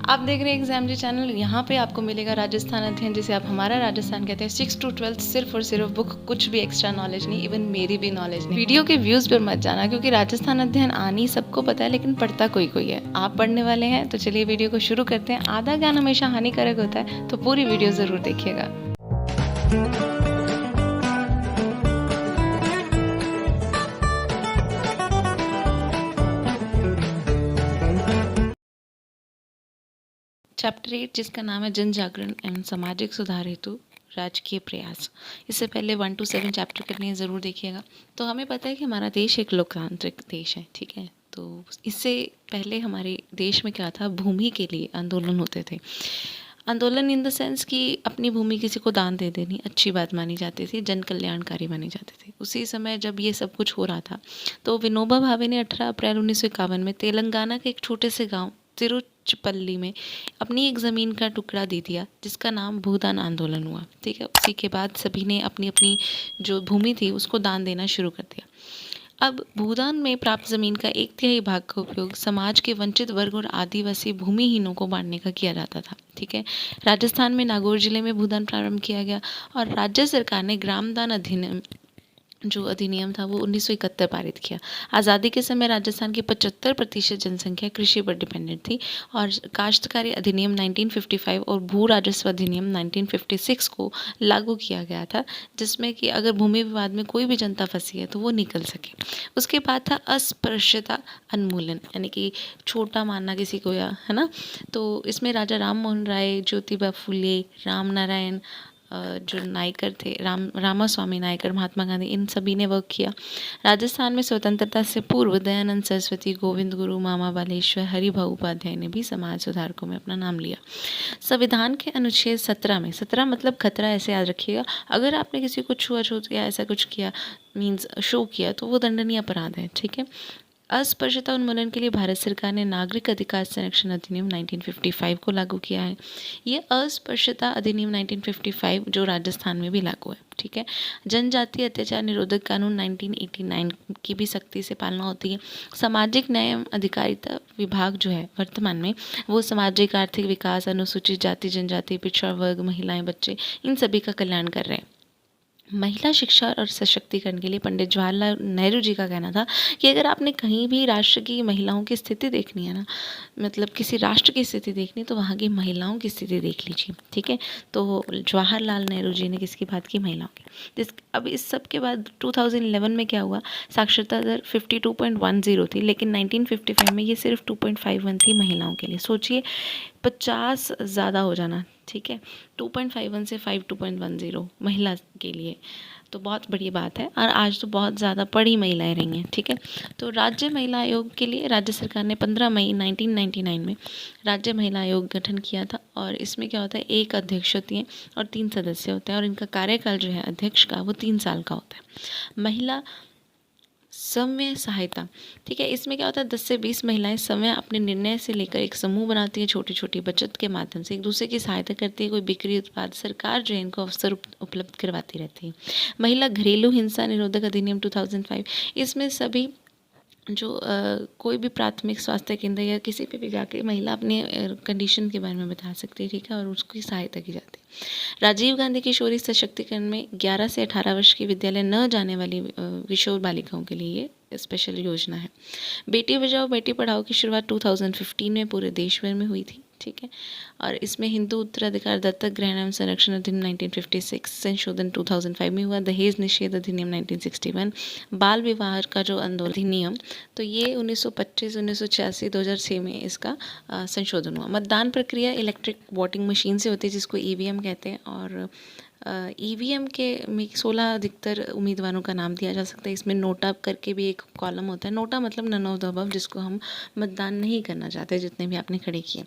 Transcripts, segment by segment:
आप देख रहे हैं एग्जाम जी चैनल। यहाँ पे आपको मिलेगा राजस्थान अध्ययन, जिसे आप हमारा राजस्थान कहते हैं, 6 to 12 सिर्फ और सिर्फ बुक, कुछ भी एक्स्ट्रा नॉलेज नहीं, इवन मेरी भी नॉलेज नहीं। वीडियो के व्यूज पर मत जाना, क्योंकि राजस्थान अध्ययन आनी सबको पता है, लेकिन पढ़ता कोई कोई है। आप पढ़ने वाले हैं तो चलिए वीडियो को शुरू करते हैं। आधा ज्ञान हमेशा हानिकारक होता है, तो पूरी वीडियो जरूर देखिएगा। चैप्टर 8, जिसका नाम है जन जागरण एवं सामाजिक सुधार हेतु राजकीय प्रयास। इससे पहले 1 to 7 चैप्टर करने ज़रूर देखिएगा। तो हमें पता है कि हमारा देश एक लोकतांत्रिक देश है, ठीक है। तो इससे पहले हमारे देश में क्या था, भूमि के लिए आंदोलन होते थे। आंदोलन इन द सेंस कि अपनी भूमि किसी को दान दे देनी अच्छी बात मानी जाती थी, जन कल्याणकारी माने जाते थे। उसी समय जब ये सब कुछ हो रहा था, तो विनोबा भावे ने 18 अप्रैल 1951 में तेलंगाना के एक छोटे से गांव तिरुचिपल्ली में अपनी एक ज़मीन का टुकड़ा दे दिया, जिसका नाम भूदान आंदोलन हुआ, ठीक है। उसी के बाद सभी ने अपनी अपनी जो भूमि थी उसको दान देना शुरू कर दिया। अब भूदान में प्राप्त जमीन का 1/3 भाग का उपयोग समाज के वंचित वर्ग और आदिवासी भूमिहीनों को बांटने का किया जाता था, ठीक है। राजस्थान में नागौर जिले में भूदान प्रारंभ किया गया और राज्य सरकार ने ग्राम दान अधिनियम, जो अधिनियम था वो 1971 पारित किया। आज़ादी के समय राजस्थान की 75% जनसंख्या कृषि पर डिपेंडेंट थी और काश्तकारी अधिनियम 1955 और भू राजस्व अधिनियम 1956 को लागू किया गया था, जिसमें कि अगर भूमि विवाद में कोई भी जनता फंसी है तो वो निकल सके। उसके बाद था अस्पृश्यता उन्मूलन, यानी कि छोटा मानना किसी को, या है ना। तो इसमें राजा राम मोहन राय, ज्योतिबा फुले, राम नारायण जो नायकर थे, रामास्वामी नायकर, महात्मा गांधी, इन सभी ने वर्क किया। राजस्थान में स्वतंत्रता से पूर्व दयानंद सरस्वती, गोविंद गुरु, मामा बालेश्वर, हरिभाऊ उपाध्याय ने भी समाज सुधारकों में अपना नाम लिया। संविधान के अनुच्छेद 17 में, 17 मतलब खतरा, ऐसे याद रखिएगा, अगर आपने किसी को छुआछूत या ऐसा कुछ किया, मीन्स शो किया, तो वो दंडनीय अपराध है, ठीक है। अस्पृश्यता उन्मूलन के लिए भारत सरकार ने नागरिक अधिकार संरक्षण अधिनियम 1955 को लागू किया है। ये अस्पृश्यता अधिनियम 1955 जो राजस्थान में भी लागू है, ठीक है। जनजातीय अत्याचार निरोधक कानून 1989 की भी सख्ती से पालना होती है। सामाजिक न्याय एवं अधिकारिता विभाग जो है वर्तमान में, वो सामाजिक आर्थिक विकास, अनुसूचित जाति जनजाति, पिछड़ा वर्ग, महिलाएं, बच्चे, इन सभी का कल्याण कर रहे हैं। महिला शिक्षा और सशक्तिकरण के लिए पंडित जवाहरलाल नेहरू जी का कहना था कि अगर आपने कहीं भी राष्ट्र की महिलाओं की स्थिति देखनी है ना, मतलब किसी राष्ट्र की स्थिति देखनी, तो वहाँ की महिलाओं की स्थिति देख लीजिए, ठीक है। तो जवाहरलाल नेहरू जी ने किसकी बात की, महिलाओं की। अब इस सब के बाद 2011 में क्या हुआ, साक्षरता दर 52.10 थी, लेकिन 1955 में ये सिर्फ 2.51 थी महिलाओं के लिए। सोचिए 50 ज़्यादा हो जाना, ठीक है। 2.51 से 2.10 महिला के लिए, तो बहुत बड़ी बात है। और आज तो बहुत ज़्यादा पढ़ी महिलाएं रही हैं, ठीक है। तो राज्य महिला आयोग के लिए राज्य सरकार ने 15 मई 1999 में राज्य महिला आयोग गठन किया था। और इसमें क्या होता है, एक अध्यक्ष होती हैं और 3 सदस्य होते हैं, और इनका कार्यकाल जो है अध्यक्ष का, वो 3 साल का होता है। महिला समव्य सहायता, ठीक है। इसमें क्या होता है, 10 से 20 महिलाएं समय अपने निर्णय से लेकर एक समूह बनाती है, छोटी छोटी बचत के माध्यम से एक दूसरे की सहायता करती है। कोई बिक्री उत्पाद, सरकार जो है इनको अवसर उपलब्ध करवाती रहती है। महिला घरेलू हिंसा निरोधक अधिनियम 2005, इसमें सभी जो कोई भी प्राथमिक स्वास्थ्य केंद्र या किसी पे भी जाके महिला अपने कंडीशन के बारे में बता सकती है, ठीक है, और उसकी सहायता की जाती है। राजीव गांधी किशोरी सशक्तिकरण में 11 से 18 वर्ष की विद्यालय न जाने वाली किशोर बालिकाओं के लिए ये स्पेशल योजना है। बेटी बचाओ बेटी पढ़ाओ की शुरुआत 2015 में पूरे देश भर में हुई थी, ठीक है। और इसमें हिंदू उत्तराधिकार, दत्तक ग्रहण एवं संरक्षण अधिनियम 1956 संशोधन 2005 में हुआ। दहेज निषेध अधिनियम 1961, बाल विवाह का जो आंदोलन अधिनियम, तो ये 1925, 1986, 2006 में इसका संशोधन हुआ। मतदान प्रक्रिया इलेक्ट्रिक वोटिंग मशीन से होती है, जिसको ईवीएम कहते हैं। और ईवीएम के में 16 अधिकतर उम्मीदवारों का नाम दिया जा सकता है। इसमें नोटा करके भी एक कॉलम होता है। नोटा मतलब नन ऑफ द अबव, जिसको हम मतदान नहीं करना चाहते, जितने भी आपने खड़े किए।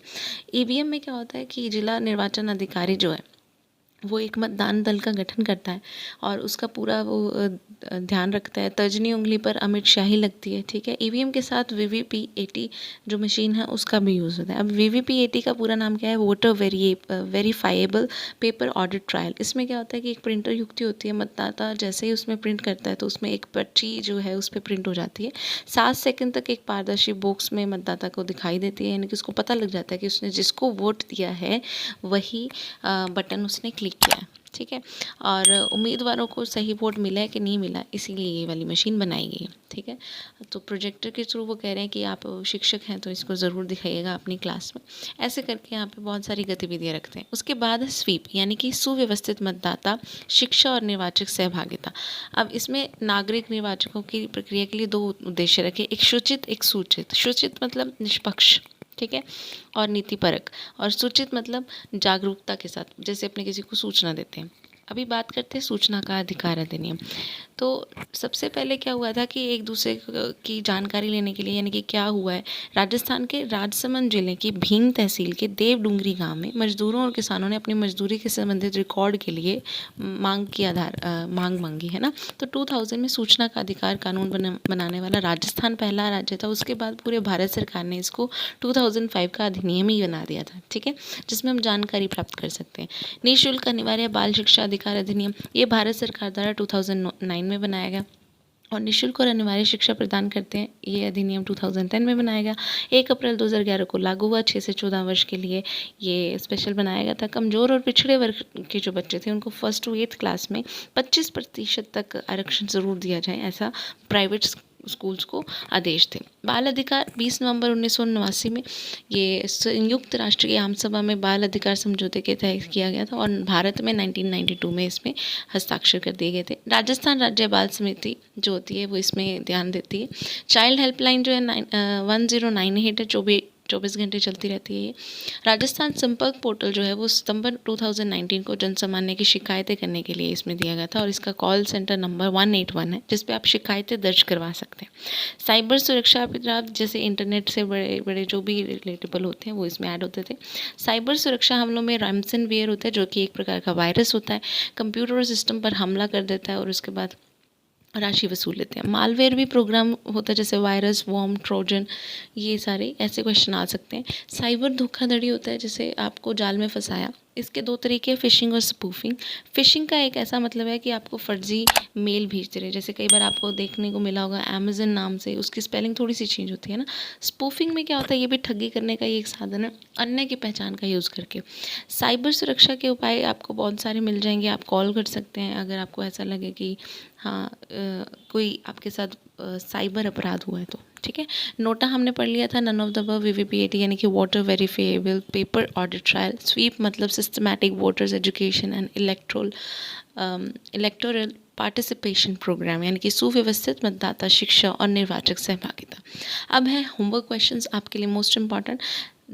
ईवीएम में क्या होता है कि जिला निर्वाचन अधिकारी जो है वो एक मतदान दल का गठन करता है और उसका पूरा वो ध्यान रखता है। तर्जनी उंगली पर अमिट शाही लगती है, ठीक है। ईवीएम के साथ वीवीपीएटी जो मशीन है उसका भी यूज़ होता है। अब वीवीपीएटी का पूरा नाम क्या है? Voter verifiable paper audit trial. इसमें क्या होता है कि एक प्रिंटर युक्ति होती है, मतदाता जैसे ही उसमें प्रिंट करता है तो उसमें एक पर्ची जो है उस पर प्रिंट हो जाती है। 7 सेकंड तक एक पारदर्शी बॉक्स में मतदाता को दिखाई देती है, यानी कि उसको पता लग जाता है कि उसने जिसको वोट दिया है वही बटन उसने क्लिक किया है, ठीक है। और उम्मीदवारों को सही वोट मिला है कि नहीं मिला, इसीलिए ये वाली मशीन बनाई गई है, ठीक है। तो प्रोजेक्टर के थ्रू वो कह रहे हैं कि आप शिक्षक हैं तो इसको ज़रूर दिखाइएगा अपनी क्लास में। ऐसे करके यहाँ पे बहुत सारी गतिविधियाँ रखते हैं। उसके बाद है स्वीप, यानी कि सुव्यवस्थित मतदाता शिक्षा और निर्वाचक सहभागिता। अब इसमें नागरिक निर्वाचकों की प्रक्रिया के लिए 2 उद्देश्य रखे, एक सूचित एक सूचित। सूचित मतलब निष्पक्ष, ठीक है, और नीतिपरक, और सूचित मतलब जागरूकता के साथ, जैसे अपने किसी को सूचना देते हैं। अभी बात करते हैं सूचना का अधिकार अधिनियम। तो सबसे पहले क्या हुआ था कि एक दूसरे की जानकारी लेने के लिए, यानी कि क्या हुआ है, राजस्थान के राजसमंद जिले की भीम तहसील के देवडुंगरी गांव में मजदूरों और किसानों ने अपनी मजदूरी के संबंधित रिकॉर्ड के लिए मांग मांगी है ना। तो 2000 में सूचना का अधिकार कानून बनाने वाला राजस्थान पहला राज्य था। उसके बाद पूरे भारत सरकार ने इसको 2005 का अधिनियम ही बना दिया था, ठीक है, जिसमें हम जानकारी प्राप्त कर सकते हैं। निःशुल्क अनिवार्य बाल शिक्षा अधिकार अधिनियम, ये भारत सरकार द्वारा 2009 में बनाया गया और निःशुल्क और अनिवार्य शिक्षा प्रदान करते हैं। ये अधिनियम 2010 में बनाया गया। 1 अप्रैल 2011 को लागू हुआ। 6 से 14 वर्ष के लिए ये स्पेशल बनाया गया था। कमज़ोर और पिछड़े वर्ग के जो बच्चे थे उनको 1st to 8th क्लास में 25% तक आरक्षण ज़रूर दिया जाए, ऐसा प्राइवेट स्कूल्स को आदेश थे। बाल अधिकार 20 नवंबर 1989 में ये संयुक्त राष्ट्र की आम सभा में बाल अधिकार समझौते के तहत किया गया था और भारत में 1992 में इसमें हस्ताक्षर कर दिए गए थे। राजस्थान राज्य बाल समिति जो होती है वो इसमें ध्यान देती है। चाइल्ड हेल्पलाइन जो है 1098 है, 24 घंटे चलती रहती है ये। राजस्थान संपर्क पोर्टल जो है वो सितंबर 2019 को जनसामान्य की शिकायतें करने के लिए इसमें दिया गया था और इसका कॉल सेंटर नंबर 181 है, जिस पे आप शिकायतें दर्ज करवा सकते हैं। साइबर सुरक्षा अपराध जैसे इंटरनेट से बड़े बड़े जो भी रिलेटेबल होते हैं वो इसमें ऐड होते थे। साइबर सुरक्षा हमलों में रैमसनवेयर होता है, जो कि एक प्रकार का वायरस होता है, कंप्यूटर और सिस्टम पर हमला कर देता है और उसके बाद राशि वसूल लेते हैं। मालवेयर भी प्रोग्राम होता है, जैसे वायरस, वॉर्म, ट्रोजन, ये सारे ऐसे क्वेश्चन आ सकते हैं। साइबर धोखाधड़ी होता है, जैसे आपको जाल में फंसाया। इसके 2 तरीके, फिशिंग और स्पूफिंग। फिशिंग का एक ऐसा मतलब है कि आपको फर्जी मेल भेजते रहे, जैसे कई बार आपको देखने को मिला होगा अमेज़न नाम से, उसकी स्पेलिंग थोड़ी सी चेंज होती है ना। स्पूफिंग में क्या होता है, ये भी ठगी करने का ही एक साधन है, अन्य की पहचान का यूज़ करके। साइबर सुरक्षा के उपाय आपको बहुत सारे मिल जाएंगे। आप कॉल कर सकते हैं अगर आपको ऐसा लगे कि हाँ कोई आपके साथ साइबर अपराध हुआ है तो, ठीक है। नोटा हमने पढ़ लिया था, none of the above, VVPAT यानी कि voter verifiable paper audit trail. स्वीप मतलब systematic voters education and electoral participation programme, यानी कि सुव्यवस्थित मतदाता शिक्षा और निर्वाचक सहभागिता। अब है होमवर्क क्वेश्चंस आपके लिए मोस्ट इम्पॉर्टेंट।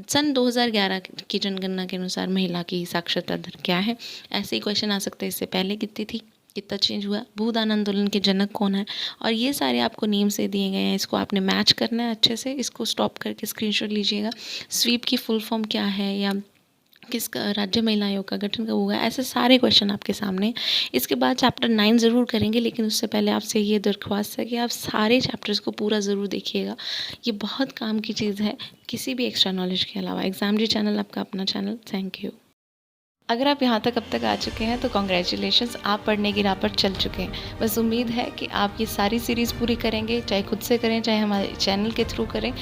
सन 2011 की जनगणना के अनुसार महिला की साक्षरता दर क्या है? ऐसे ही क्वेश्चन आ सकते हैं, इससे पहले कितनी थी, कितना चेंज हुआ, भूदान आंदोलन के जनक कौन है, और ये सारे आपको नेम से दिए गए हैं। इसको आपने मैच करना है अच्छे से, इसको स्टॉप करके स्क्रीनशॉट लीजिएगा। स्वीप की फुल फॉर्म क्या है, या किस राज्य महिला आयोग का गठन कब हुआ, ऐसे सारे क्वेश्चन आपके सामने। इसके बाद चैप्टर 9 ज़रूर करेंगे, लेकिन उससे पहले आपसे ये दरख्वास्त है कि आप सारे चैप्टर्स को पूरा ज़रूर देखिएगा। ये बहुत काम की चीज़ है, किसी भी एक्स्ट्रा नॉलेज के अलावा। एग्जाम जी चैनल आपका अपना चैनल। Thank you. अगर आप यहाँ तक अब तक आ चुके हैं तो कॉन्ग्रेचुलेशंस, आप पढ़ने की राह पर चल चुके हैं। बस उम्मीद है कि आप ये सारी सीरीज़ पूरी करेंगे, चाहे खुद से करें चाहे हमारे चैनल के थ्रू करें।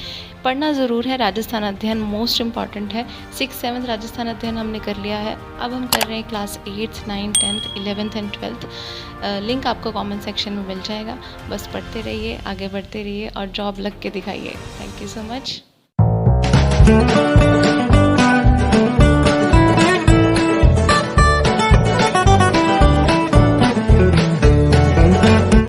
पढ़ना ज़रूर है, राजस्थान अध्ययन मोस्ट इम्पॉर्टेंट है। 6th 7th राजस्थान अध्ययन हमने कर लिया है, अब हम कर रहे हैं class 8th 9th 10th 11th and 12th। Link आपको कमेंट सेक्शन में मिल जाएगा। बस पढ़ते रहिए, आगे बढ़ते रहिए और जॉब लग के दिखाइए। Thank you so much.